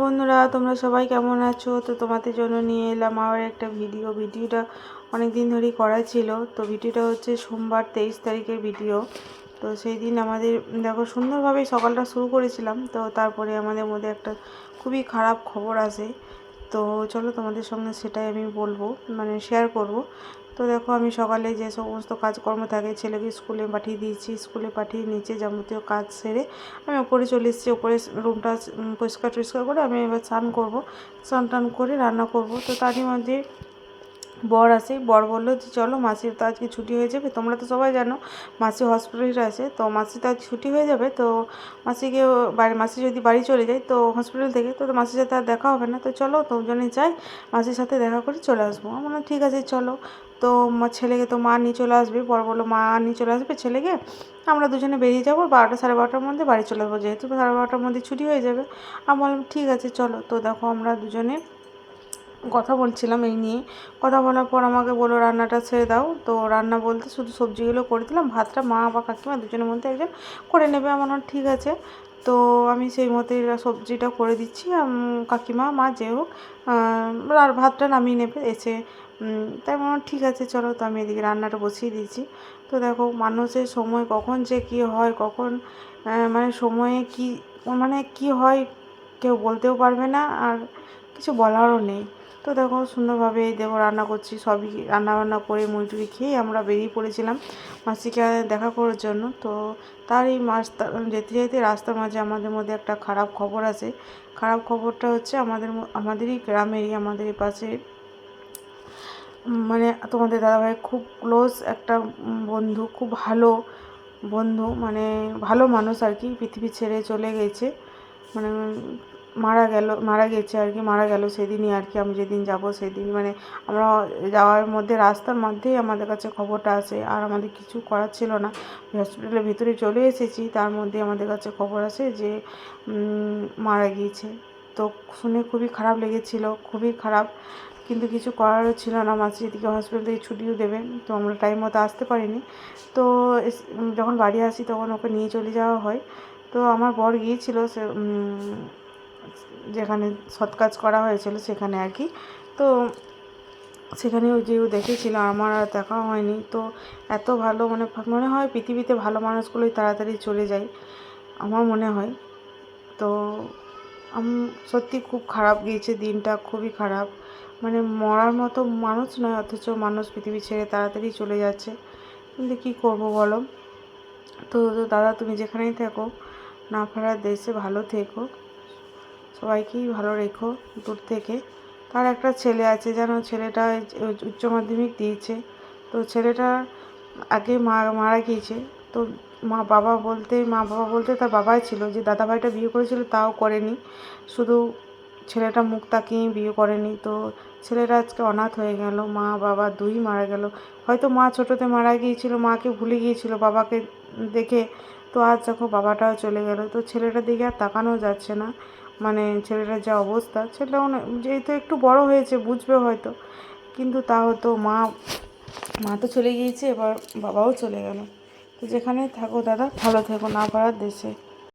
বন্ধুরা, তোমরা সবাই কেমন আছো? তো তোমাদের জন্য নিয়ে এলাম আবার একটা ভিডিওটা অনেক দিন ধরেই করা ছিল। তো ভিডিওটা হচ্ছে সোমবার 23 তারিখের ভিডিও। তো সেই দিন আমাদের দেখো সুন্দরভাবেই সকালটা শুরু করেছিলাম, তো তারপরে আমাদের মধ্যে একটা খুবই খারাপ খবর আসে। তো চলো তোমাদের সঙ্গে সেটাই আমি বলবো, মানে শেয়ার করব। তো দেখো, আমি সকালে যে সমস্ত কাজকর্ম থাকে, ছেলেকে স্কুলে পাঠিয়ে দিয়েছি, স্কুলে পাঠিয়ে নিচে যাবতীয় কাজ সেরে আমি ওপরে চলে এসেছি। ওপরে রুমটা পরিষ্কার টরিষ্কার করে আমি এবার স্নান করবো, স্নান টান করে রান্না করব। তো তারই মধ্যে বর আসে, বর বললো যে চলো, মাসির তো আজকে ছুটি হয়ে যাবে। তোমরা তো সবাই জানো মাসি হসপিটালে আছে, তো মাসি তো আজ ছুটি হয়ে যাবে। তো মাসিকে মাসি যদি বাড়ি চলে যায় তো হসপিটাল থেকে, তো মাসির সাথে আর দেখা হবে না। তো চলো দুজনে যাই, মাসির সাথে দেখা করে চলে আসবো। আমি বললাম ঠিক আছে চলো। তো ছেলেকে তো মা নিয়ে চলে আসবে, বর বললো মা নিয়ে চলে আসবে ছেলেকে, আমরা দুজনে বেরিয়ে যাবো 12টা সাড়ে 12টার মধ্যে বাড়ি চলে আসবো, যেহেতু সাড়ে 12টার মধ্যে ছুটি হয়ে যাবে। আমি বললাম ঠিক আছে চলো। তো দেখো, আমরা দুজনে কথা বলছিলাম এই নিয়ে। কথা বলার পর আমাকে বললো রান্নাটা ছেড়ে দাও। তো রান্না বলতে শুধু সবজিগুলো করে দিলাম, ভাতটা মা বা কাকিমা দুজনের মধ্যে একজন করে নেবে। আমার বললাম ঠিক আছে। তো আমি সেই মতোই সবজিটা করে দিচ্ছি, কাকিমা মা যে হোক আর ভাতটা নামিয়ে নেবে এসে। তাই বললাম ঠিক আছে চলো। তো আমি এদিকে রান্নাটা বসিয়ে দিয়েছি। তো দেখো, মানুষের সময় কখন যে কী হয়, কখন মানে সময়ে কি মানে কি হয় কেউ বলতেও পারবে না, আর কিছু বলারও নেই। তো দেখো সুন্দরভাবে দেখো রান্না করছি, সবই রান্নাবান্না করে মুড়ি খেয়ে আমরা বেরিয়ে পড়েছিলাম মাসিকে দেখা করার জন্য। তো তার এই যেতে যেতে রাস্তার মাঝে আমাদের মধ্যে একটা খারাপ খবর আছে। খারাপ খবরটা হচ্ছে আমাদেরই গ্রামেরই, আমাদের পাশে মানে তোমাদের দাদাভাই খুব ক্লোজ একটা বন্ধু, খুব ভালো বন্ধু, মানে ভালো মানুষ আর কি, পৃথিবী ছেড়ে চলে গেছে। মানে মারা গেছে আর কি, মারা গেল সেদিনই আর কি। আমি যেদিন যাব সেদিন মানে আমরা যাওয়ার মধ্যে রাস্তার মধ্যেই আমাদের কাছে খবরটা আসে, আর আমাদের কিছু করার ছিল না। হসপিটালের ভিতরে চলে এসেছি, তার মধ্যে আমাদের কাছে খবর আসে যে মারা গিয়েছে। তো শুনে খুবই খারাপ লেগেছিল, খুবই খারাপ, কিন্তু কিছু করারও ছিল না। মাসি এদিকে হসপিটাল থেকে ছুটিও দেবে, তো আমরা টাইম মতো আসতে পারিনি। তো যখন বাড়ি আসি তখন ওকে নিয়ে চলে যাওয়া হয়। তো আমার বর গিয়েছিল সে যেখানে সৎ কাজ করা হয়েছিল সেখানে আর কি। তো সেখানে ওই যেও দেখেছিল, আমার আর দেখা হয়নি। তো এত ভালো মানে মনে হয় পৃথিবীতে ভালো মানুষগুলোই তাড়াতাড়ি চলে যায়, আমার মনে হয়। তো সত্যি খুব খারাপ গিয়েছে দিনটা, খুবই খারাপ। মানে মরার মতো মানুষ নয়, অথচ মানুষ পৃথিবী ছেড়ে তাড়াতাড়ি চলে যাচ্ছে। কিন্তু কী করবো বলো। তো দাদা, তুমি যেখানেই থাকো, না ফেরার দেশে ভালো থেকো, সবাইকেই ভালো রেখো দূর থেকে। তার একটা ছেলে আছে জানো, ছেলেটা উচ্চ মাধ্যমিক দিয়েছে। তো ছেলেটা আগে মারা গিয়েছে। তো মা বাবা বলতে তার বাবাই ছিল, যে দাদাভাইটা বিয়ে করেছিল তাও করেনি, শুধু ছেলেটা মুখ তাকিয়েই বিয়ে করেনি। তো ছেলেটা আজকে অনাথ হয়ে গেল, মা বাবা দুই মারা গেল। হয়তো মা ছোটোতে মারা গিয়েছিল, মাকে ভুলে গিয়েছিল বাবাকে দেখে। তো আজ দেখো বাবাটাও চলে গেল। তো ছেলেটার দিকে আর তাকানো যাচ্ছে না, মানে ছেলেটার যা অবস্থা। ছেলেটাও যেহেতু একটু বড় হয়েছে বুঝবে হয়তো, কিন্তু তাও তো মা তো চলে গিয়েছে, এবার বাবাও চলে গেল। তো যেখানে থাকো দাদা, ভালো থেকো, না পারার দেশে।